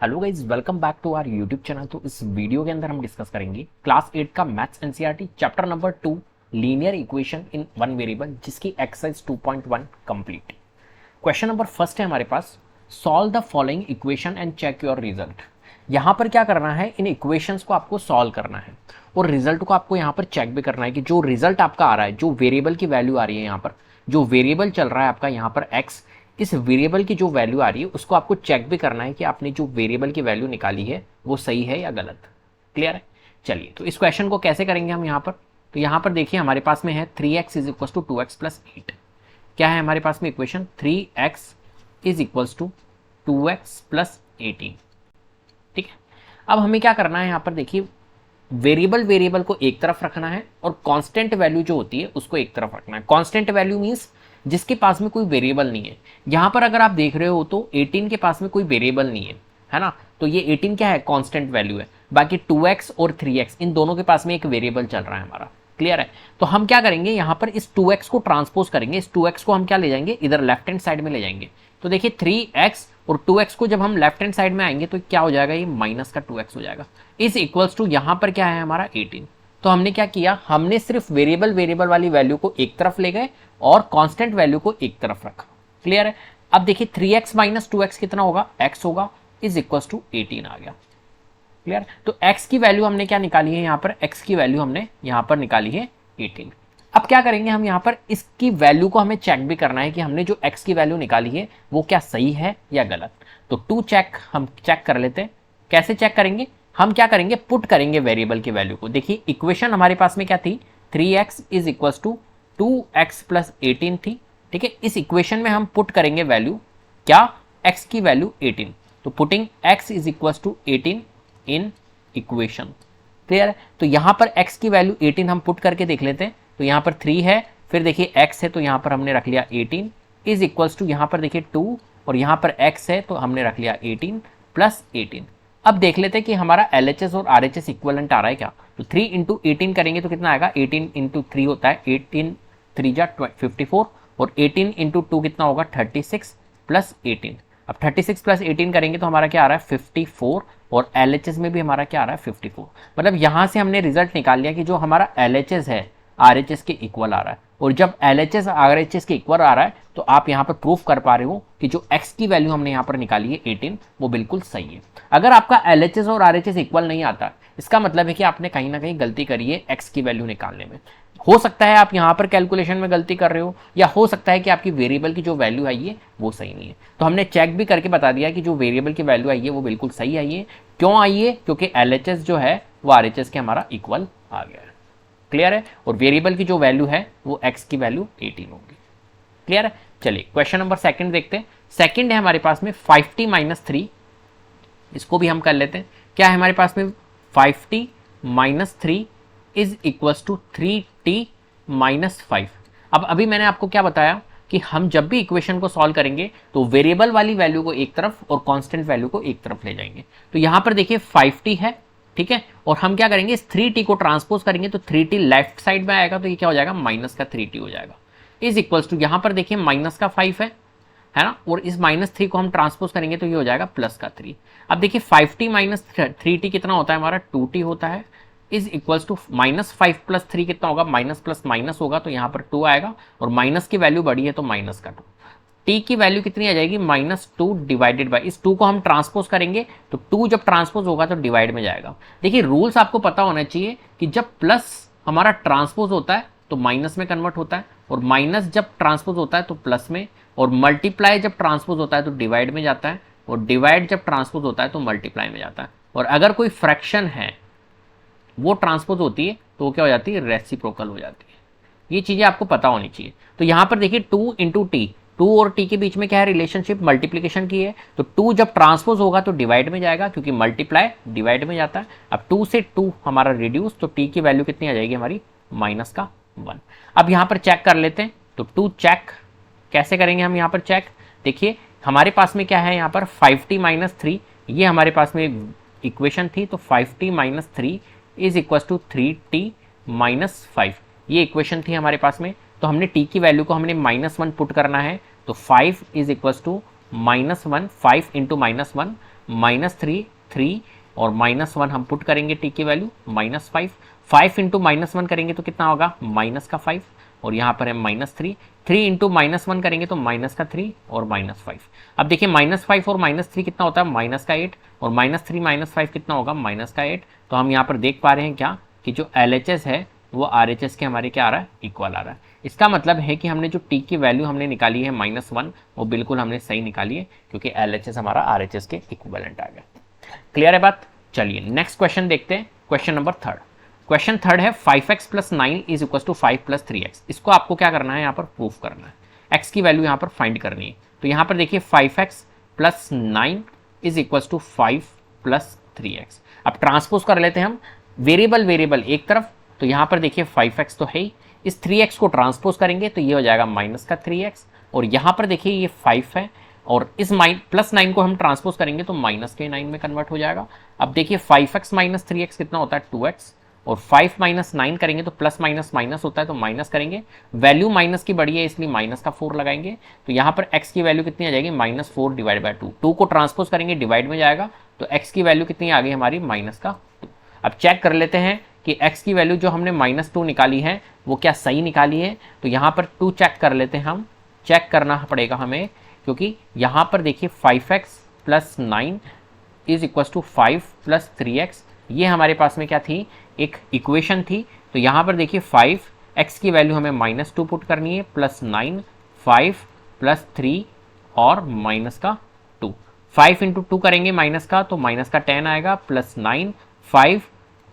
Hello guys, welcome back to our YouTube channel. तो इस video के अंदर हम डिस्कस करेंगे क्लास 8 का maths NCERT chapter number 2 linear equation in one variable, जिसकी exercise 2.1 complete. Question number first है हमारे पास, solve the following equation and check your result. यहाँ पर क्या करना है, इन इक्वेशंस को आपको सॉल्व करना है और रिजल्ट को आपको यहाँ पर चेक भी करना है कि जो रिजल्ट आपका आ रहा है, जो वेरिएबल की वैल्यू आ रही है, यहाँ पर जो वेरिएबल चल रहा है आपका यहाँ पर एक्स, इस वेरिएबल की जो वैल्यू आ रही है उसको आपको चेक भी करना है कि आपने जो वेरिएबल की वैल्यू निकाली है वो सही है या गलत। क्लियर है? चलिए, तो इस क्वेश्चन को कैसे करेंगे हम यहाँ पर। तो यहाँ पर देखिए हमारे पास में है 3x is equal to 2x plus 8। क्या है हमारे पास में equation, 3x is equal to 2x plus 18। ठीक है, अब हमें क्या करना है, यहाँ पर देखिए वेरिएबल को एक तरफ रखना है और कांस्टेंट वैल्यू जो होती है उसको एक तरफ रखना है। कांस्टेंट वैल्यू मींस जिसके पास में कोई वेरिएबल नहीं है। यहां पर अगर आप देख रहे हो तो 18 के पास में कोई वेरिएबल नहीं है ना, तो ये 18 क्या है, कांस्टेंट वैल्यू है। बाकी 2x और 3x इन दोनों के पास में एक वेरिएबल चल रहा है हमारा। क्लियर है? तो हम क्या करेंगे, यहां पर इस 2x को ट्रांसपोज करेंगे। इस 2x को हम क्या ले जाएंगे, इधर लेफ्ट हैंड साइड में ले जाएंगे। तो देखिए 3x और 2x को जब हम लेफ्ट हैंड साइड में आएंगे तो क्या हो जाएगा, ये माइनस का 2x हो जाएगा। इज इक्वल्स टू यहाँ पर क्या है हमारा 18। तो हमने क्या किया, हमने सिर्फ वेरिएबल वाली वैल्यू को एक तरफ ले गए और कांस्टेंट वैल्यू को एक तरफ रखा। क्लियर है? अब देखिए 3x माइनस 2x कितना होगा, x होगा, इज इक्वल्स टू 18 आ गया। क्लियर? तो x की वैल्यू हमने क्या निकाली है, यहाँ पर x की वैल्यू हमने यहाँ पर निकाली है 18। अब क्या करेंगे हम, यहाँ पर इसकी वैल्यू को हमें चेक भी करना है कि हमने जो x की वैल्यू निकाली है वो क्या सही है या गलत। तो टू चेक हम चेक कर लेते हैं। कैसे चेक करेंगे, हम क्या करेंगे, पुट करेंगे वेरिएबल की वैल्यू को। देखिए इक्वेशन हमारे पास में क्या थी, 3x is equal to 2x plus 18 थी। ठीक है, इस इक्वेशन में हम पुट करेंगे वैल्यू क्या, x की वैल्यू 18। तो putting x is equal to 18 in equation. Clear है? तो यहां पर x की वैल्यू 18 हम पुट करके देख लेते हैं। तो यहां पर 3 है, फिर देखिए x है तो यहां पर हमने रख लिया 18 इज इक्वल्स टू यहां पर देखिए 2 और यहां पर x है तो हमने रख लिया 18 प्लस 18। अब देख लेते हैं कि हमारा LHS और RHS इक्वलेंट आ रहा है क्या। तो 3 इंटू 18 करेंगे तो कितना आएगा, 18 इंटू 3 होता है 18 3 जा 54 और 18 इंटू 2 कितना होगा 36 प्लस 18। अब 36 प्लस 18 करेंगे तो हमारा क्या आ रहा है 54 और LHS में भी हमारा क्या आ रहा है 54। मतलब यहां से हमने रिजल्ट निकाल लिया कि जो हमारा LHS है RHS के इक्वल आ रहा है। और जब LHS RHS के इक्वल आ रहा है तो आप यहाँ पर प्रूफ कर पा रहे हो कि जो x की वैल्यू हमने यहाँ पर निकाली है 18 वो बिल्कुल सही है। अगर आपका LHS और RHS इक्वल नहीं आता, इसका मतलब है कि आपने कहीं ना कहीं गलती करी है x की वैल्यू निकालने में। हो सकता है आप यहाँ पर कैलकुलेशन में गलती कर रहे हो, या हो सकता है कि आपकी वेरिएबल की जो वैल्यू आई है वो सही नहीं है। तो हमने चेक भी करके बता दिया कि जो वेरिएबल की वैल्यू आई है वो बिल्कुल सही आई है। क्यों आई है, क्योंकि LHS जो है वो RHS के हमारा इक्वल आ गया है। क्लियर है? और वेरिएबल की जो वैल्यू है वो x की वैल्यू 18 होगी। क्लियर है? चलिए क्वेश्चन नंबर सेकंड देखते हैं। सेकंड है हमारे पास में 5t माइनस 3। इसको भी हम कर लेते हैं। क्या है हमारे पास में, 5t minus 3 is equal to 3t minus 5। अब अभी मैंने आपको क्या बताया कि हम जब भी इक्वेशन को सॉल्व करेंगे तो वेरिएबल वाली वैल्यू को एक तरफ और कांस्टेंट वैल्यू को एक तरफ ले जाएंगे। तो यहां पर देखिए 5t है, ठीक है, और हम क्या करेंगे, इस 3t को ट्रांसपोज करेंगे तो 3t लेफ्ट साइड में आएगा तो ये क्या हो जाएगा, माइनस का 3t हो जाएगा। इज इक्वल्स टू यहां पर देखिए माइनस का 5 है ना, और इस माइनस 3 को हम ट्रांसपोज करेंगे तो ये हो जाएगा प्लस का 3। अब देखिए 5t माइनस 3t कितना होता है हमारा, 2t होता है। Is equals to minus 5 plus 3 कितना होगा, माइनस प्लस माइनस होगा तो यहाँ पर 2 आएगा, और माइनस की वैल्यू बड़ी है तो माइनस का 2। टी की वैल्यू कितनी आ जाएगी, -2 डिवाइडेड बाई, इस 2 को हम ट्रांसपोज करेंगे तो 2 जब ट्रांसपोज होगा तो डिवाइड में जाएगा। देखिए रूल्स आपको पता होना चाहिए कि जब प्लस हमारा ट्रांसपोज होता है तो माइनस में कन्वर्ट होता है, और माइनस जब ट्रांसपोज होता है तो प्लस में, और मल्टीप्लाई जब ट्रांसपोज होता है तो डिवाइड में जाता है, और डिवाइड जब ट्रांसपोज होता है तो मल्टीप्लाई में जाता है। और अगर कोई फ्रैक्शन है वो ट्रांसपोज होती है तो वो क्या हो जाती है, रेसिप्रोकल हो जाती है। ये चीजें आपको पता होनी चाहिए। तो यहां पर देखिए 2 इंटू टी, 2 और टी के बीच में क्या है, रिलेशनशिप मल्टीप्लीकेशन की है। तो 2 जब ट्रांसपोज होगा तो डिवाइड में जाएगा, क्योंकि मल्टीप्लाई डिवाइड में जाता है। अब 2 से 2 हमारा रिड्यूस, तो टी की वैल्यू कितनी आ जाएगी हमारी, माइनस का 1। अब यहां पर चेक कर लेते हैं। तो 2 चेक कैसे करेंगे हम, यहां पर चेक देखिए हमारे पास में क्या है, यहाँ पर 5t माइनस 3, ये हमारे पास में इक्वेशन थी। तो 5t minus 3 is equal to 3t minus 5, ये इक्वेशन थी हमारे पास में। तो हमने t की वैल्यू को हमने -1 पुट करना है। तो 5 इज इक्वल टू -1, 5 इंटू -1 -3 3 और -1 हम पुट करेंगे टी की वैल्यू -5, 5 इंटू -1 करेंगे तो कितना होगा -5, और यहाँ पर है -3, 3 इंटू -1 करेंगे तो -3 और -5। अब देखिए -5 और -3 कितना होता है -8, और -3 -5 कितना होगा -8। तो हम यहाँ पर देख पा रहे हैं क्या कि जो LHS है वो RHS के हमारे क्या आ रहा है, इक्वल आ रहा है। इसका मतलब है कि हमने जो टी की वैल्यू हमने निकाली है -1, वो बिल्कुल हमने सही निकाली है, क्योंकि LHS हमारा RHS के इक्विवेलेंट आ गया। क्लियर है बात? चलिए नेक्स्ट क्वेश्चन देखते हैं, क्वेश्चन नंबर 3। क्वेश्चन 3 है 5x + 9 is equal to 5 + 3x। इसको आपको क्या करना है, यहाँ पर प्रूफ करना है, x की वैल्यू यहाँ पर फाइंड करनी है। तो यहाँ पर देखिए 5x + 9 is equal to 5 + 3x। अब ट्रांसपोज कर लेते हैं हम, वेरिएबल एक तरफ, तो यहाँ पर देखिए 5x तो है ही, इस 3x को ट्रांसपोज करेंगे तो ये हो जाएगा -3x, और यहाँ पर देखिए ये 5 है, और इस +9 को हम ट्रांसपोज करेंगे तो -9 में कन्वर्ट हो जाएगा। अब देखिए 5x - 3x कितना होता है 2x, और 5 - 9 करेंगे तो प्लस माइनस होता है, तो माइनस करेंगे, वैल्यू माइनस की बड़ी है इसलिए -4 लगाएंगे। तो यहाँ पर x की वैल्यू कितनी आ जाएगी -4 / 2, 2 को ट्रांसपोज करेंगे डिवाइड में जाएगा, तो x की वैल्यू कितनी आ गई हमारी -2। अब चेक कर लेते हैं कि x की वैल्यू जो हमने -2 निकाली है वो क्या सही निकाली है। तो यहाँ पर 2 चेक कर लेते हैं हम, चेक करना पड़ेगा हमें, क्योंकि यहाँ पर देखिए 5x + 9 is equal to 5 + 3x, ये हमारे पास में क्या थी, एक इक्वेशन थी। तो यहाँ पर देखिए 5, x की वैल्यू हमें -2 पुट करनी है, +9, 5 + 3 और -2, 5 इंटू 2 करेंगे माइनस का तो -10 आएगा, +9, 5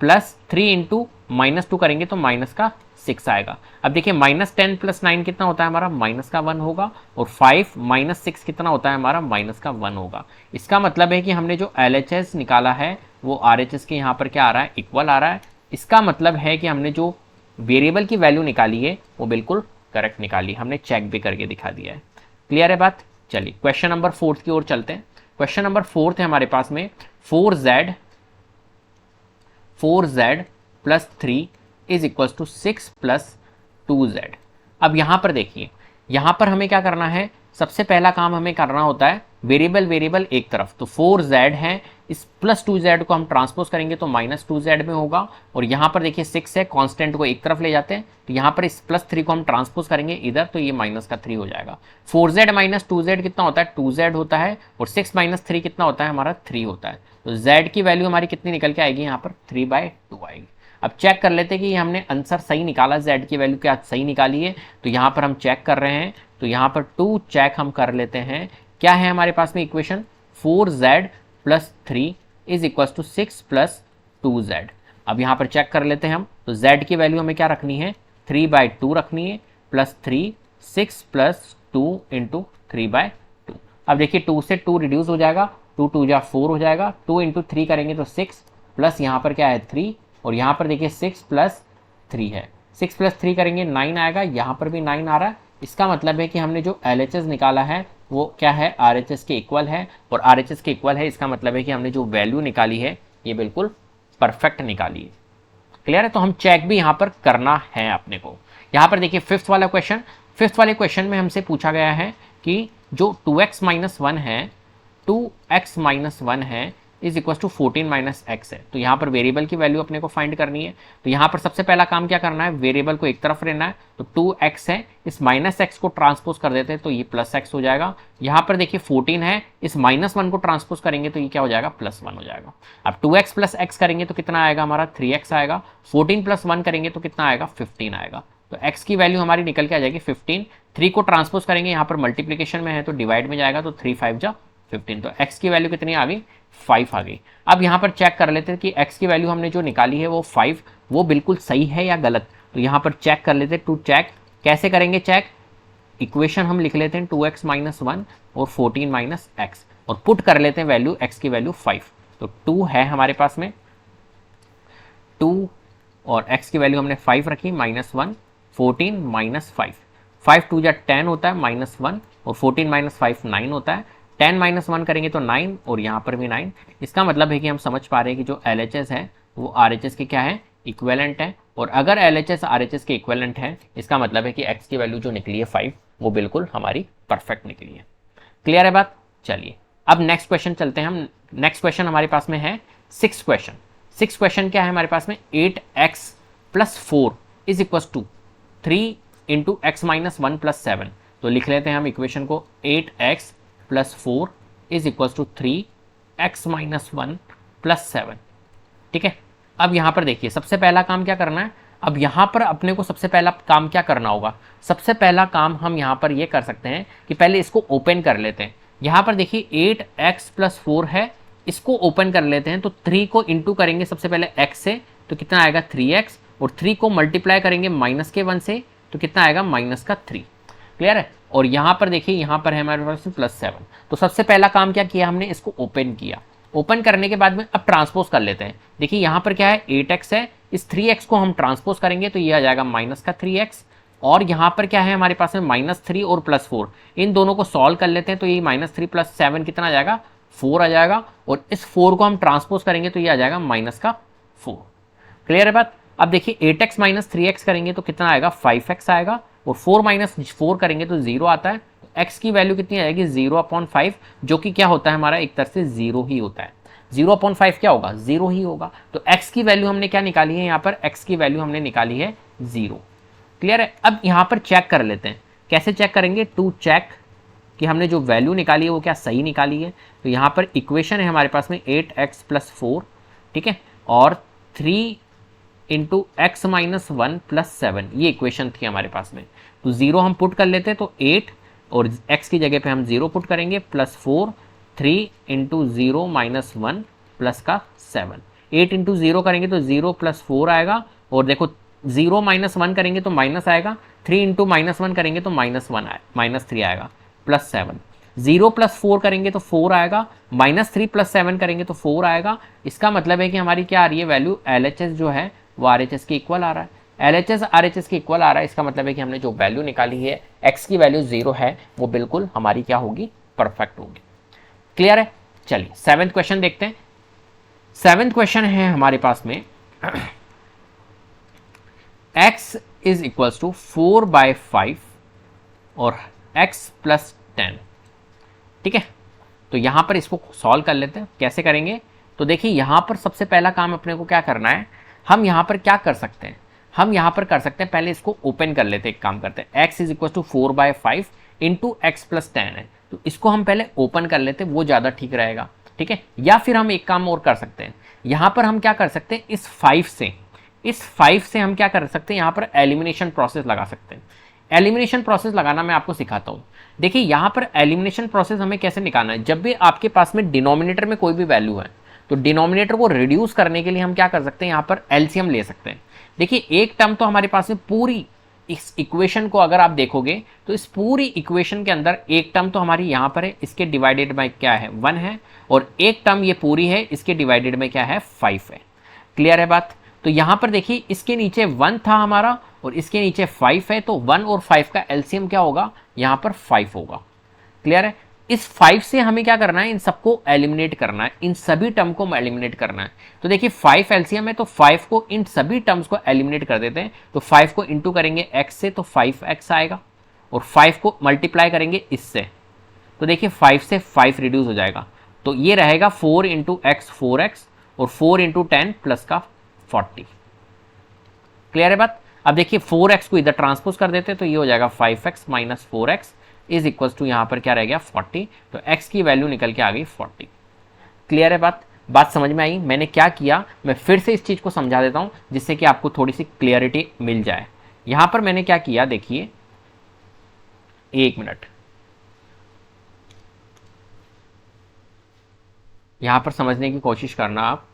+ 3 इंटू -2 करेंगे तो -6 आएगा। अब देखिए -10 + 9 कितना होता है हमारा -1 होगा, और 5 - 6 कितना होता है हमारा -1 होगा। इसका मतलब है कि हमने जो LHS निकाला है वो RHS के यहाँ पर क्या आ रहा है, इक्वल आ रहा है। इसका मतलब है कि हमने जो वेरिएबल की वैल्यू निकाली है वो बिल्कुल करेक्ट निकाली, हमने चेक भी करके दिखा दिया है। क्लियर है बात? चलिए क्वेश्चन नंबर 4 की ओर चलते हैं। क्वेश्चन नंबर 4 है हमारे पास में 4z + 3 is equal to 6 + 2z। अब यहाँ पर देखिए, यहाँ पर हमें क्या करना है, सबसे पहला काम हमें करना होता है वेरिएबल एक तरफ, तो 4z है, इस +2z को हम ट्रांसपोज करेंगे तो -2z में होगा, और यहाँ पर देखिए 6 है, कांस्टेंट को एक तरफ ले जाते हैं, तो यहाँ पर इस +3 को हम ट्रांसपोज करेंगे इधर, तो ये -3 हो जाएगा। 4z - 2z कितना होता है 2z होता है, और 6 - 3 कितना होता है हमारा 3 होता है। तो z की वैल्यू हमारी कितनी निकल के आएगी यहाँ पर 3/2 आएगी। अब चेक कर लेते हैं कि हमने आंसर सही निकाला, z की वैल्यू क्या सही निकाली है। तो यहाँ पर हम चेक कर रहे हैं, तो यहाँ पर 2 चेक हम कर लेते हैं, क्या है हमारे पास में equation, 4z + 3 is equal to 6 + 2z। अब यहाँ पर चेक कर लेते हैं हम, तो z की वैल्यू हमें क्या रखनी है 3/2 रखनी है, +3 6 + 2 इंटू 3/2। अब देखिए 2 से 2 रिड्यूस हो जाएगा, 2 2 जा 4 हो जाएगा, 2 इंटू 3 करेंगे तो 6, प्लस यहाँ पर क्या है 3, और यहाँ पर देखिए 6 + 3 है, 6 + 3 करेंगे 9 आएगा, यहाँ पर भी 9 आ रहा है। इसका मतलब है कि हमने जो LHS निकाला है वो क्या है RHS के इक्वल है, और RHS के इक्वल है, इसका मतलब है कि हमने जो वैल्यू निकाली है ये बिल्कुल परफेक्ट निकाली है। क्लियर है? तो हम चेक भी यहाँ पर करना है अपने को। यहाँ पर देखिए फिफ्थ वाला क्वेश्चन, फिफ्थ वाले क्वेश्चन में हमसे पूछा गया है कि जो 2x - 1 है, 2x - 1 है इज इक्वल टू 14 - x है। तो यहाँ पर वेरिएबल की वैल्यू अपने को फाइंड करनी है। तो यहाँ पर सबसे पहला काम क्या करना है, वेरिएबल को एक तरफ लेना है, तो 2x है, इस -x को ट्रांसपोज कर देते हैं तो ये +x हो जाएगा। यहाँ पर देखिए 14 है, इस -1 को ट्रांसपोज करेंगे तो ये क्या हो जाएगा +1 हो जाएगा। अब 2x + x करेंगे तो कितना आएगा हमारा 3x आएगा, 14 + 1 करेंगे तो कितना आएगा 15 आएगा। तो x की वैल्यू हमारी निकल के आ जाएगी 15, 3 को ट्रांसपोज करेंगे, यहाँ पर मल्टीप्लीकेशन में है तो डिवाइड में जाएगा, तो 3 5 जा 15, तो x की वैल्यू कितनी आ गई 5 आ गई। अब यहाँ पर चेक कर लेते हैं कि x की वैल्यू हमने जो निकाली है वो 5, वो बिल्कुल सही है या गलत। तो यहाँ पर चेक कर लेते हैं, टू चेक कैसे करेंगे चेक, इक्वेशन हम लिख लेते हैं 2x - 1 और 14 - x, और पुट कर लेते हैं वैल्यू, x की वैल्यू 5, तो 2 है हमारे पास में 2, और x की वैल्यू हमने 5 रखी, -1 14 - 5, 5 2 जा 10 होता है, -1 और 14 - 5 9 होता है, 10 - 1 करेंगे तो 9, और यहाँ पर भी 9। इसका मतलब है कि हम समझ पा रहे हैं कि जो LHS है वो RHS के क्या है इक्विवेलेंट है, और अगर LHS RHS के इक्विवेलेंट है इसका मतलब है कि x की वैल्यू जो निकली है 5 वो बिल्कुल हमारी परफेक्ट निकली है। क्लियर है बात? चलिए अब नेक्स्ट क्वेश्चन चलते हैं हम। नेक्स्ट क्वेश्चन हमारे पास में है 6 क्वेश्चन। 6 क्वेश्चन क्या है हमारे पास में, 8x + 4 is equal to 3 into X minus 1 + 7। तो लिख लेते हैं हम इक्वेशन को, 8x + 4 is equal to 3x minus 1 + 7। ठीक है, अब यहाँ पर देखिए सबसे पहला काम क्या करना है। अब यहाँ पर अपने को सबसे पहला काम क्या करना होगा, सबसे पहला काम हम यहाँ पर ये कर सकते हैं कि पहले इसको ओपन कर लेते हैं। यहाँ पर देखिए 8x + 4 है, इसको ओपन कर लेते हैं। तो 3 को इंटू करेंगे सबसे पहले x से, तो कितना आएगा 3x, और 3 को मल्टीप्लाई करेंगे माइनस के 1 से, तो कितना आएगा -3। क्लियर है। और यहाँ पर देखिए यहाँ पर है हमारे पास +7। तो सबसे पहला काम क्या किया हमने, इसको ओपन किया। ओपन करने के बाद में अब ट्रांसपोज कर लेते हैं। देखिए यहाँ पर क्या है, 8x है, इस 3x को हम ट्रांसपोज करेंगे तो ये आ जाएगा -3x। और यहाँ पर क्या है हमारे पास में -3 और +4, इन दोनों को सॉल्व कर लेते हैं। तो ये -3 + 7 कितना आ जाएगा, 4 आ जाएगा। और इस 4 को हम ट्रांसपोज करेंगे तो ये आ जाएगा -4। क्लियर है बात। अब देखिए 8x - 3x करेंगे तो कितना आएगा, 5x आएगा। और 4 - 4 करेंगे तो 0 आता है। x की वैल्यू कितनी आएगी, 0/5, जो कि क्या होता है हमारा एक तरह से 0 ही होता है। 0/5 क्या होगा, 0 ही होगा। तो x की वैल्यू हमने क्या निकाली है, यहाँ पर x की वैल्यू हमने निकाली है 0। क्लियर है। अब यहाँ पर चेक कर लेते हैं, कैसे चेक करेंगे, टू चेक कि हमने जो वैल्यू निकाली है वो क्या सही निकाली है। तो यहाँ पर इक्वेशन है हमारे पास में 8x + 4, ठीक है, और 3 इंटू एक्स माइनस 1 + 7, ये इक्वेशन थी हमारे पास में। तो 0 हम पुट कर लेते हैं, तो 8 और x की जगह पे हम 0 पुट करेंगे, +4, 3 इंटू 0 - 1 प्लस का 7। 8 इंटू 0 करेंगे तो 0 + 4 आएगा। और देखो 0 - 1 करेंगे तो माइनस आएगा, 3 इंटू -1 करेंगे तो -3 आएगा, +7। 0 + 4 करेंगे तो 4 आएगा, -3 + 7 करेंगे तो 4 आएगा। इसका मतलब है कि हमारी क्या आ रही है वैल्यू, LHS जो है वो RHS के इक्वल आ रहा है। LHS RHS के इक्वल आ रहा है, इसका मतलब है कि हमने जो वैल्यू निकाली है, x की वैल्यू 0 है, वो बिल्कुल हमारी क्या होगी, परफेक्ट होगी। क्लियर है। चलिए 7th क्वेश्चन देखते हैं। 7th क्वेश्चन है हमारे पास में x इज इक्वल टू 4/5 और x + 10। ठीक है, तो यहां पर इसको सॉल्व कर लेते हैं। कैसे करेंगे, तो देखिए यहां पर सबसे पहला काम अपने को क्या करना है, हम यहां पर क्या कर सकते हैं, हम यहां पर कर सकते हैं, पहले इसको ओपन कर लेते हैं। एक काम करते हैं, x is equal to 4/5 into x + 10 है, तो इसको हम पहले ओपन कर लेते हैं, वो ज़्यादा ठीक रहेगा। ठीक है, या फिर हम एक काम और कर सकते हैं, यहाँ पर हम क्या कर सकते हैं, इस 5 से हम क्या कर सकते हैं, यहाँ पर एलिमिनेशन प्रोसेस लगा सकते हैं। एलिमिनेशन प्रोसेस लगाना मैं आपको सिखाता हूँ। देखिए यहाँ पर एलिमिनेशन प्रोसेस हमें कैसे निकालना है, जब भी आपके पास में डिनोमिनेटर में कोई भी वैल्यू है, तो डिनोमिनेटर को रिड्यूस करने के लिए हम क्या कर सकते हैं, यहाँ पर एलसीएम ले सकते हैं। देखिए एक टर्म तो हमारे पास में पूरी इस इक्वेशन को अगर आप देखोगे तो इस पूरी इक्वेशन के अंदर एक टर्म तो हमारी यहाँ पर है, इसके डिवाइडेड बाय क्या है, 1 है, और एक टर्म ये पूरी है, इसके डिवाइडेड में क्या है, 5 है। क्लियर है बात। तो यहाँ पर देखिए इसके नीचे 1 था हमारा और इसके नीचे 5 है, तो 1 और 5 का एलसीएम क्या होगा, यहाँ पर 5 होगा। क्लियर है। इस 5 से हमें क्या करना है, इन सबको एलिमिनेट करना है, इन सभी टर्म को एलिमिनेट करना है। तो देखिए 5 एलसीएम है, तो 5 को इन सभी टर्म्स को एलिमिनेट कर देते हैं। तो 5 को इंटू करेंगे x से, तो 5x आएगा, और 5 को मल्टीप्लाई करेंगे इससे, तो देखिए 5 से 5 रिड्यूस हो जाएगा, तो ये रहेगा 4 इंटू एक्स 4x, और 4 इंटू 10 प्लस का 40। क्लियर है बात। अब देखिए 4x को इधर ट्रांसपोज कर देते हैं, तो ये हो जाएगा 5x minus 4x is equal to यहाँ पर क्या रह गया, 40। तो x की वैल्यू निकल के आ गई 40। क्लियर है बात समझ में आई। मैंने क्या किया, मैं फिर से इस चीज़ को समझा देता हूँ जिससे कि आपको थोड़ी सी क्लियरिटी मिल जाए। यहाँ पर मैंने क्या किया, देखिए 1 मिनट, यहाँ पर समझने की कोशिश करना आप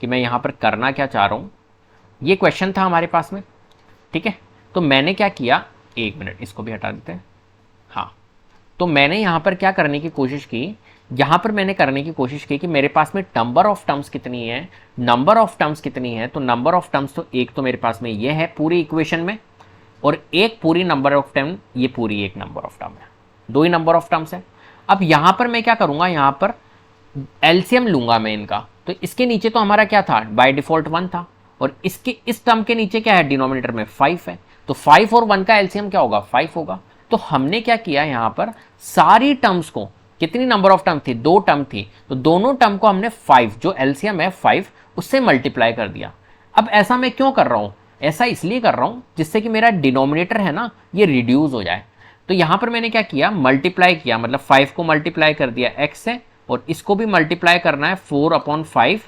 कि मैं यहाँ पर करना क्या चाह रहा हूँ। ये क्वेश्चन था हमारे पास में, ठीक है। तो मैंने क्या किया, 1 मिनट, इसको भी हटा देते हैं। हाँ, तो मैंने यहाँ पर क्या करने की कोशिश की, यहाँ पर मैंने करने की कोशिश की कि मेरे पास में नंबर ऑफ टर्म्स कितनी है, नंबर ऑफ टर्म्स कितनी है। तो नंबर ऑफ टर्म्स तो एक तो मेरे पास में ये है पूरी इक्वेशन में, और एक पूरी नंबर ऑफ टर्म, ये पूरी एक नंबर ऑफ टर्म है, 2 ही नंबर ऑफ टर्म्स है। अब यहाँ पर मैं क्या करूँगा, यहाँ पर एलसीएम लूंगा मैं इनका। तो इसके नीचे तो हमारा क्या था, बाय डिफॉल्ट 1 था, और इसके इस टर्म के नीचे क्या है, डिनोमिनेटर में 5 है, तो 5 और 1 का एलसीएम क्या होगा, 5 होगा। तो हमने क्या किया, यहाँ पर सारी टर्म्स को कितनी नंबर ऑफ टर्म थी, 2 टर्म थी, तो दोनों टर्म को हमने 5, जो एलसीएम है 5, उससे मल्टीप्लाई कर दिया। अब ऐसा मैं क्यों कर रहा हूं, ऐसा इसलिए कर रहा हूं जिससे कि मेरा डिनोमिनेटर है ना ये रिड्यूस हो जाए। तो यहां पर मैंने क्या किया, मल्टीप्लाई किया, मतलब 5 को मल्टीप्लाई कर दिया x से, और इसको भी मल्टीप्लाई करना है 4/5,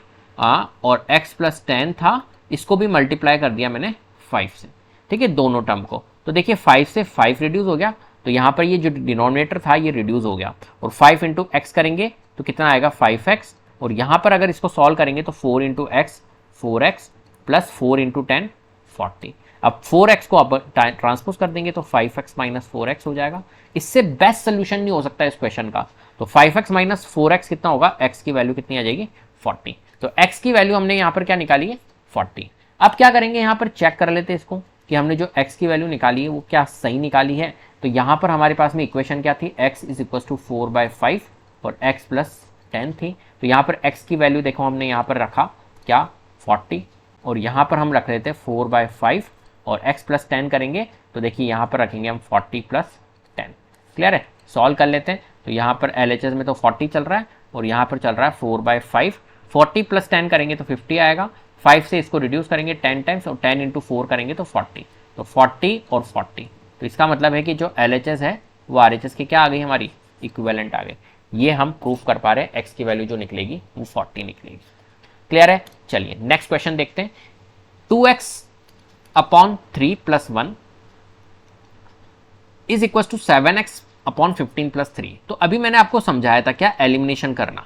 और x + 10 था, इसको भी मल्टीप्लाई कर दिया मैंने 5 से, ठीक है, दोनों टर्म को। तो देखिए 5 से 5 रिड्यूस हो गया, तो यहाँ पर ये जो डिनोमिनेटर था ये रिड्यूस हो गया, और 5 × x करेंगे तो कितना आएगा 5x, और यहाँ पर अगर इसको सॉल्व करेंगे तो 4 × x 4x + 4 × 10 40। अब 4x को अब ट्रांसपोज कर देंगे तो 5x - 4x हो जाएगा। इससे बेस्ट सोल्यूशन नहीं हो सकता इस क्वेश्चन का। तो 5x - 4x कितना होगा, x की वैल्यू कितनी आ जाएगी 40। तो x की वैल्यू हमने यहाँ पर क्या निकाली है 40। अब क्या करेंगे, यहाँ पर चेक कर लेते हैं इसको कि हमने जो x की वैल्यू निकाली है वो क्या सही निकाली है। तो यहाँ पर हमारे पास में इक्वेशन क्या थी, x = 4/5 और x + 10 थी। तो यहाँ पर x की वैल्यू देखो हमने यहाँ पर रखा क्या 40, और यहाँ पर हम रख लेते हैं 4/5 और x + 10 करेंगे तो देखिए यहाँ पर रखेंगे हम 40 + 10। क्लियर है, सॉल्व कर लेते हैं। तो यहाँ पर LHS में तो 40 चल रहा है और यहाँ पर चल रहा है 4/5, 40 + 10 करेंगे तो 50 आएगा, 5 से इसको रिड्यूस करेंगे 10 टाइम्स और 10 × 4 करेंगे तो 40, तो 40 और 40। तो इसका मतलब है कि जो LHS है वो RHS की क्या आ गई, हमारी इक्विवेलेंट आ गई। ये हम प्रूफ कर पा रहे हैं, x की वैल्यू जो निकलेगी वो 40 निकलेगी। क्लियर है, चलिए नेक्स्ट क्वेश्चन देखते हैं। 2x/3 + 1 = 7x/15 + 3। तो अभी मैंने आपको समझाया था क्या, एलिमिनेशन करना,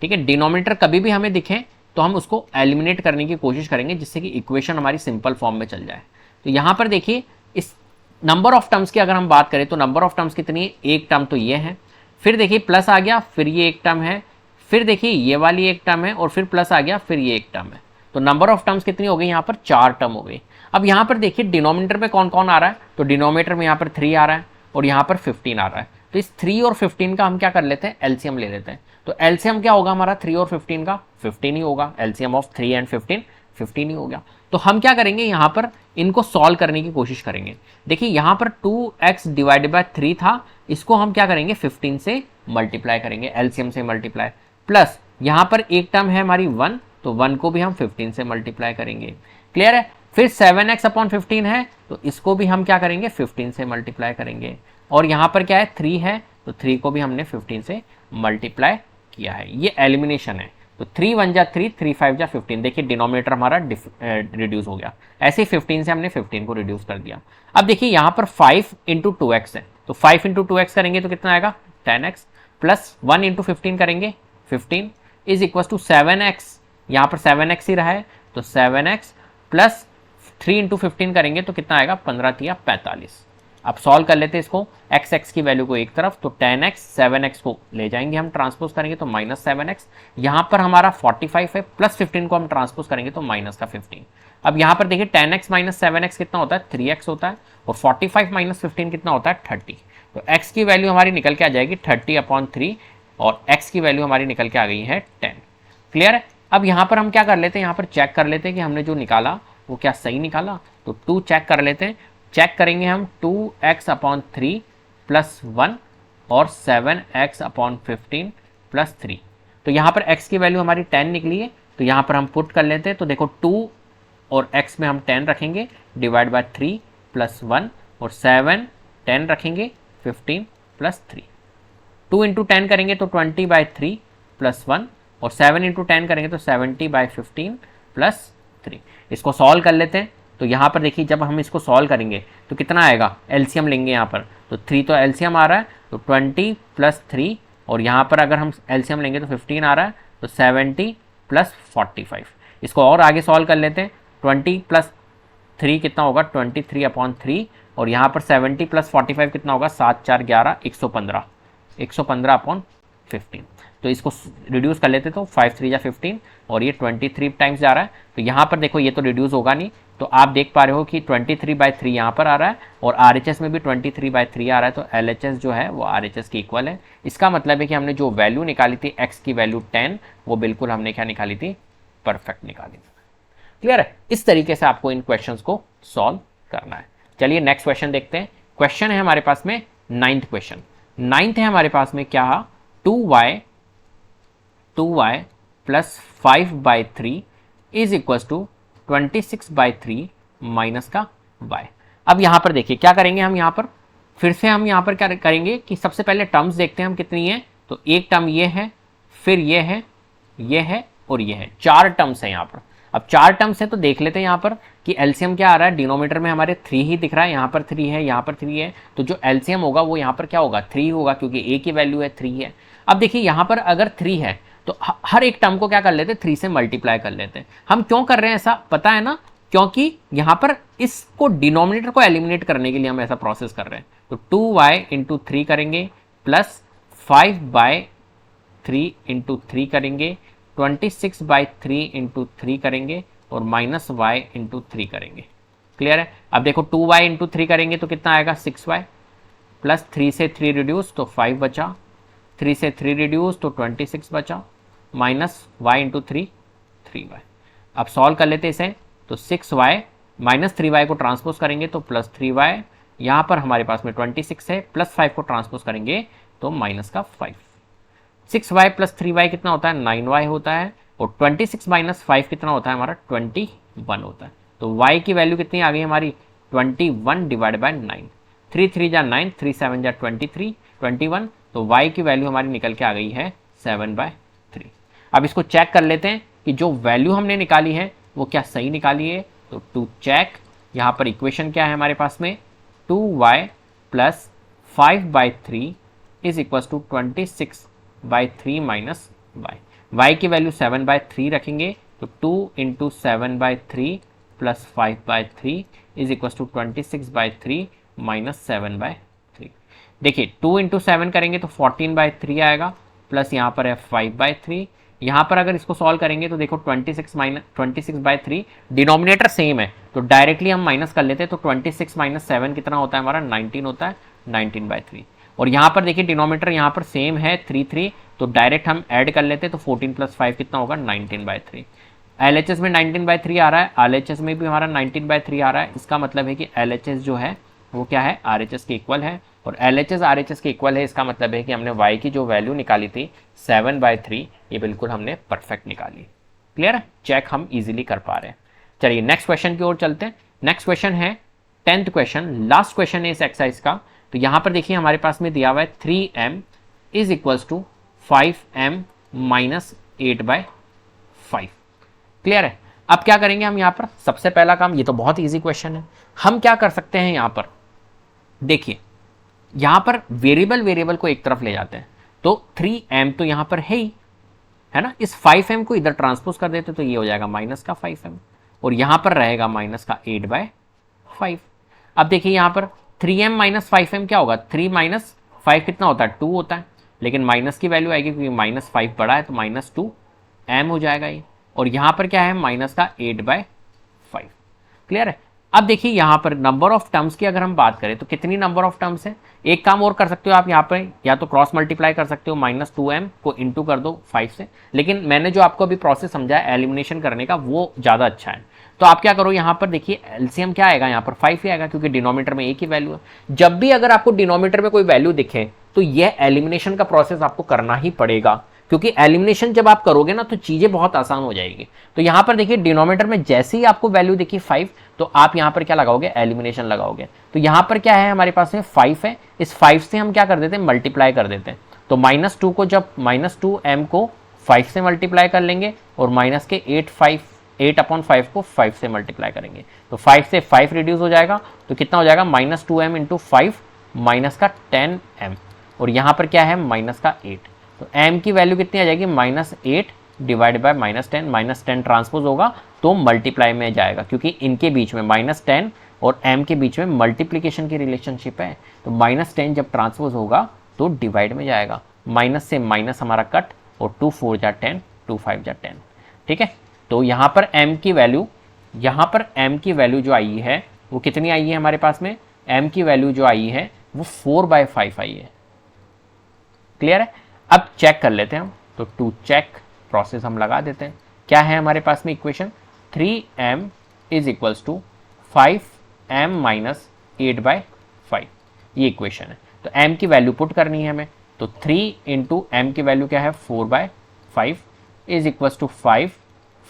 ठीक है। डिनोमिनेटर कभी भी हमें दिखे तो हम उसको एलिमिनेट करने की कोशिश करेंगे जिससे कि इक्वेशन हमारी सिंपल फॉर्म में चल जाए। तो यहाँ पर देखिए इस नंबर ऑफ टर्म्स की अगर हम बात करें तो नंबर ऑफ टर्म्स कितनी है, एक टर्म तो ये है, फिर देखिए प्लस आ गया, फिर ये एक टर्म है, फिर देखिए ये वाली एक टर्म है, और फिर प्लस आ गया, फिर ये एक टर्म है। तो नंबर ऑफ टर्म्स कितनी हो गई, यहाँ पर 4 टर्म हो गई। अब यहाँ पर देखिए डिनोमिनेटर में कौन कौन आ रहा है, तो डिनोमिनेटर में यहाँ पर 3 आ रहा है और यहाँ पर 15 आ रहा है। तो इस 3 और 15 का हम क्या कर लेते हैं, एलसीएम ले लेते हैं। तो एलसीएम क्या होगा हमारा 3 और 15 का, 15 ही होगा। एलसीएम ऑफ 3 एंड 15 15 ही हो गया। तो हम क्या करेंगे, यहाँ पर इनको सॉल्व करने की कोशिश करेंगे। देखिए यहाँ पर 2x / 3 था, इसको हम क्या करेंगे 15 से मल्टीप्लाई करेंगे, एलसीएम से मल्टीप्लाई, प्लस यहाँ पर एक टर्म है हमारी 1, तो 1 को भी हम 15 से मल्टीप्लाई करेंगे। क्लियर है, फिर 7x/15 है तो इसको भी हम क्या करेंगे 15 से मल्टीप्लाई करेंगे, और यहाँ पर क्या है 3 है तो 3 को भी हमने 15 से मल्टीप्लाई किया है। ये एलिमिनेशन है। तो 3 × 1 = 3, 3 × 5 = 15। देखिए डिनोमिनेटर हमारा रिड्यूस हो गया, ऐसे ही 15 से हमने 15 को रिड्यूस कर दिया। अब देखिए यहाँ पर 5 × 2x है, तो 5 × 2x करेंगे तो कितना आएगा 10x, प्लस 1 × 15 करेंगे 15 = 7x, यहाँ पर 7x ही रहा है तो 7x, प्लस 3 × 15 करेंगे तो कितना आएगा 15 × 3 = 45। अब सॉल्व कर लेते हैं इसको, x की वैल्यू को एक तरफ, तो 10x 7x को ले जाएंगे हम, ट्रांसपोज करेंगे तो -7x। यहाँ पर हमारा 45 है, प्लस 15 को हम ट्रांसपोज करेंगे तो -15। अब यहाँ पर देखिए 10x - 7x कितना होता है 3x होता है, और 45 - 15 कितना होता है 30। तो x की वैल्यू हमारी निकल के आ जाएगी 30/3, और x की वैल्यू हमारी निकल के आ गई है 10। क्लियर है। अब यहाँ पर हम क्या कर लेते हैं, यहाँ पर चेक कर लेते हैं कि हमने जो निकाला वो क्या सही निकाला। तो 2 चेक कर लेते हैं, चेक करेंगे हम 2x/3 + 1 और 7x/15 + 3। तो यहाँ पर x की वैल्यू हमारी 10 निकली है, तो यहाँ पर हम पुट कर लेते हैं। तो देखो 2 और x में हम 10 रखेंगे, / 3 + 1 और 7 10 रखेंगे 15 + 3। 2 × 10 करेंगे तो 20/3 + 1 और 7 × 10 करेंगे तो 70/15 + 3। इसको सॉल्व कर लेते हैं। तो यहाँ पर देखिए जब हम इसको सॉल्व करेंगे तो कितना आएगा, एलसीएम लेंगे यहाँ पर, तो 3 तो एलसीएम आ रहा है, तो 20 + 3, और यहाँ पर अगर हम एलसीएम लेंगे तो 15 आ रहा है, तो 70 + 45। इसको और आगे सॉल्व कर लेते हैं। 20 + 3 कितना होगा 23/3, और यहाँ पर 70 + 45 कितना होगा 7 × 4 = 11, 115, 115/15। तो इसको रिड्यूस कर लेते तो 5 × 3 = 15, और ये 23 टाइम्स जा रहा है। तो यहाँ पर देखो ये तो रिड्यूस होगा नहीं, तो आप देख पा रहे हो कि 23/3 यहाँ पर आ रहा है, और RHS में भी 23/3 आ रहा है। तो LHS जो है वो RHS के इक्वल है। इसका मतलब है कि हमने जो वैल्यू निकाली थी x की वैल्यू 10, वो बिल्कुल हमने क्या निकाली थी, परफेक्ट निकाली थी। क्लियर है। इस तरीके से आपको इन क्वेश्चंस को सॉल्व करना है। चलिए नेक्स्ट क्वेश्चन देखते हैं। क्वेश्चन है हमारे पास में 9th क्वेश्चन। 9th है हमारे पास में क्या, 2y plus 5/3 is equal to 26/3 minus का y। अब यहाँ पर देखिए क्या करेंगे हम, यहाँ पर फिर से हम यहाँ पर क्या करेंगे कि सबसे पहले टर्म्स देखते हैं हम कितनी है। तो एक टर्म ये है, फिर ये है, ये है और ये है, 4 टर्म्स है यहाँ पर। अब 4 टर्म्स है तो देख लेते हैं यहाँ पर कि एलसीएम क्या आ रहा है। डिनोमिनेटर में हमारे 3 ही दिख रहा है, यहाँ पर 3 है, यहाँ पर 3 है, तो जो एलसीएम होगा वो यहाँ पर क्या होगा, 3 होगा, क्योंकि ए की वैल्यू है 3 है। अब देखिए यहाँ पर अगर 3 है तो हर एक टर्म को क्या कर लेते हैं, 3 से मल्टीप्लाई कर लेते हैं। हम क्यों कर रहे हैं ऐसा पता है ना, क्योंकि यहाँ पर इसको डिनोमिनेटर को एलिमिनेट करने के लिए हम ऐसा प्रोसेस कर रहे हैं। तो 2y इंटू 3 करेंगे प्लस 5/3 इंटू 3 करेंगे, 26/3 इंटू 3 करेंगे और माइनस y इंटू 3 करेंगे। क्लियर है। अब देखो 2y इंटू 3 करेंगे तो कितना आएगा, 6y प्लस 3 से 3 रिड्यूस तो 5 बचा, 3 से 3 रिड्यूस तो 26 बचा, माइनस y इंटू 3 3y। अब सॉल्व कर लेते इसे, तो 6y माइनस 3y को ट्रांसपोज करेंगे तो प्लस 3y, यहाँ पर हमारे पास में 26 है, प्लस 5 को ट्रांसपोज करेंगे तो माइनस का 5। 6y प्लस 3y कितना होता है, 9y होता है, और 26 माइनस 5 कितना होता है हमारा, 21 होता है। तो y की वैल्यू कितनी आ गई हमारी, 21 डिवाइड बाय 9, 3 3 जा 9, 3 7 जा 21, तो y की वैल्यू हमारी निकल के आ गई है 7/3। अब इसको चेक कर लेते हैं कि जो वैल्यू हमने निकाली है वो क्या सही निकाली है। तो टू चेक, यहाँ पर इक्वेशन क्या है हमारे पास में, 2y plus 5/3 is equal to 26/3 minus y की वैल्यू 7/3 रखेंगे तो 2 into 7/3 plus 5/3 is equal to 26/3 minus 7/3। देखिए 2 इंटू 7 करेंगे तो 14/3 आएगा, प्लस यहाँ पर है 5/3। यहाँ पर अगर इसको सॉल्व करेंगे तो देखो 26/3 डिनोमिनेटर सेम है तो डायरेक्टली हम माइनस कर लेते हैं। तो 26 माइनस 7 कितना होता है हमारा, 19 होता है, 19/3। और यहाँ पर देखिए डिनोमिनेटर यहाँ पर सेम है 3 तो डायरेक्ट हम ऐड कर लेते हैं। तो 14 प्लस 5 कितना होगा, 19/3। LHS में 19/3 आ रहा है, RHS में भी हमारा 19/3 आ रहा है। इसका मतलब है कि LHS जो है वो क्या है, RHS के इक्वल है, और LHS RHS के इक्वल है। इसका मतलब है कि हमने y की जो वैल्यू निकाली थी 7/3, ये बिल्कुल हमने परफेक्ट निकाली। क्लियर है, चेक हम इजीली कर पा रहे हैं। चलिए नेक्स्ट क्वेश्चन की ओर चलते हैं। नेक्स्ट क्वेश्चन है 10th क्वेश्चन, लास्ट क्वेश्चन है इस एक्सरसाइज का। तो यहाँ पर देखिए हमारे पास में दिया हुआ है 3m is equals to 5m minus 8/5। Clear है। अब क्या करेंगे हम यहाँ पर, सबसे पहला काम, ये तो बहुत ईजी क्वेश्चन है, हम क्या कर सकते हैं यहाँ पर, देखिए यहाँ पर वेरिएबल को एक तरफ ले जाते हैं। तो 3m तो यहाँ पर है ही, है ना, इस 5m को इधर ट्रांसपोज कर देते तो ये हो जाएगा माइनस का 5m, और यहाँ पर रहेगा माइनस का 8/5। अब देखिए यहाँ पर 3m माइनस 5m क्या होगा, 3 माइनस 5 कितना होता है, 2 होता है, लेकिन माइनस की वैल्यू आएगी क्योंकि माइनस 5 बड़ा है तो माइनस 2m हो जाएगा ये, और यहाँ पर क्या है माइनस का 8/5। क्लियर है। अब देखिए यहाँ पर नंबर ऑफ टर्म्स की अगर हम बात करें तो कितनी नंबर ऑफ टर्म्स है। एक काम और कर सकते हो आप, यहाँ पर या तो क्रॉस मल्टीप्लाई कर सकते हो, -2m को इंटू कर दो 5 से, लेकिन मैंने जो आपको अभी प्रोसेस समझा है एलिमिनेशन करने का वो ज़्यादा अच्छा है। तो आप क्या करो, यहाँ पर देखिए एलसीएम क्या आएगा, यहाँ पर 5 ही आएगा क्योंकि डिनोमिनेटर में एक ही वैल्यू है। जब भी अगर आपको डिनोमिनेटर में कोई वैल्यू दिखे तो यह एलिमिनेशन का प्रोसेस आपको करना ही पड़ेगा, क्योंकि एलिमिनेशन जब आप करोगे ना तो चीजें बहुत आसान हो जाएगी। तो यहाँ पर देखिए डिनोमिनेटर में जैसे ही आपको वैल्यू दिखी 5 तो आप यहाँ पर क्या लगाओगे, एलिमिनेशन लगाओगे। तो यहाँ पर क्या है हमारे पास में 5 है, इस 5 से हम क्या कर देते हैं, मल्टीप्लाई कर देते हैं। तो -2 को जब -2m को 5 से मल्टीप्लाई कर लेंगे और माइनस के 8/5 को 5 से मल्टीप्लाई करेंगे तो 5 से 5 रिड्यूस हो जाएगा तो कितना हो जाएगा, -2m इंटू 5 माइनस का 10m, और यहाँ पर क्या है माइनस का 8। तो m की वैल्यू कितनी आ जाएगी, -8 डिवाइड बाय -10, -10 ट्रांसपोज होगा तो मल्टीप्लाई में जाएगा, क्योंकि इनके बीच में -10 और m के बीच में मल्टीप्लिकेशन की रिलेशनशिप है। तो -10 जब ट्रांसपोज होगा तो डिवाइड में जाएगा, माइनस से माइनस हमारा कट, और 2 4 जा 10, 2 5 जा 10। ठीक है। तो यहाँ पर m की वैल्यू जो आई है वो कितनी आई है हमारे पास में, m की वैल्यू जो आई है वो 4/5 आई है। क्लियर है। अब चेक कर लेते हैं हम, तो टू चेक प्रोसेस हम लगा देते हैं। क्या है हमारे पास में equation, 3m is equals to 5m minus 8/5, ये इक्वेशन है। तो m की वैल्यू पुट करनी है हमें, तो तो 3 इंटू एम की वैल्यू क्या है 4/5 is equal to 5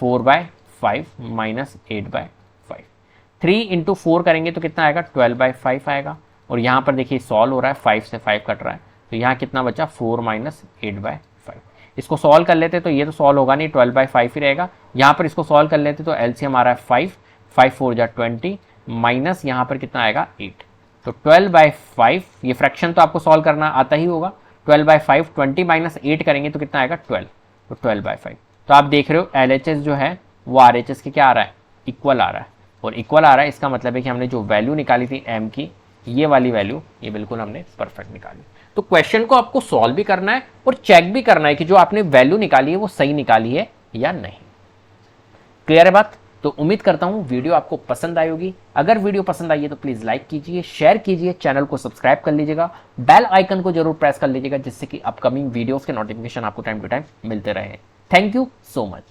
4/5 minus 8/5। 3 into 4 करेंगे तो कितना आएगा 12/5 आएगा। और यहाँ पर देखिए सॉल्व हो रहा है, 5 से 5 कट रहा है, तो यहाँ कितना बचा 4 माइनस 8/5। इसको सॉल्व कर लेते तो ये तो सॉल्व होगा नहीं, 12/5 ही रहेगा। यहाँ पर इसको सॉल्व कर लेते तो एलसीएम आ रहा है 5, 5 4 जा 20 माइनस यहाँ पर कितना आएगा 8। तो 12/5, ये फ्रैक्शन तो आपको सॉल्व करना आता ही होगा। 12/5 20 माइनस 8 करेंगे तो कितना आएगा 12, तो 12/5। तो आप देख रहे हो LHS जो है वो RHS के क्या आ रहा है, इक्वल आ रहा है। और इक्वल आ रहा है इसका मतलब है कि हमने जो वैल्यू निकाली थी m की, ये वाली वैल्यू, ये बिल्कुल हमने परफेक्ट निकाली। तो क्वेश्चन को आपको सॉल्व भी करना है और चेक भी करना है कि जो आपने वैल्यू निकाली है वो सही निकाली है या नहीं। क्लियर है बात? तो उम्मीद करता हूं वीडियो आपको पसंद आई होगी। अगर वीडियो पसंद आई है तो प्लीज लाइक कीजिए, शेयर कीजिए, चैनल को सब्सक्राइब कर लीजिएगा, बेल आइकन को जरूर प्रेस कर लीजिएगा, जिससे कि अपकमिंग वीडियोस के नोटिफिकेशन आपको टाइम टू टाइम मिलते रहे। Thank you so much.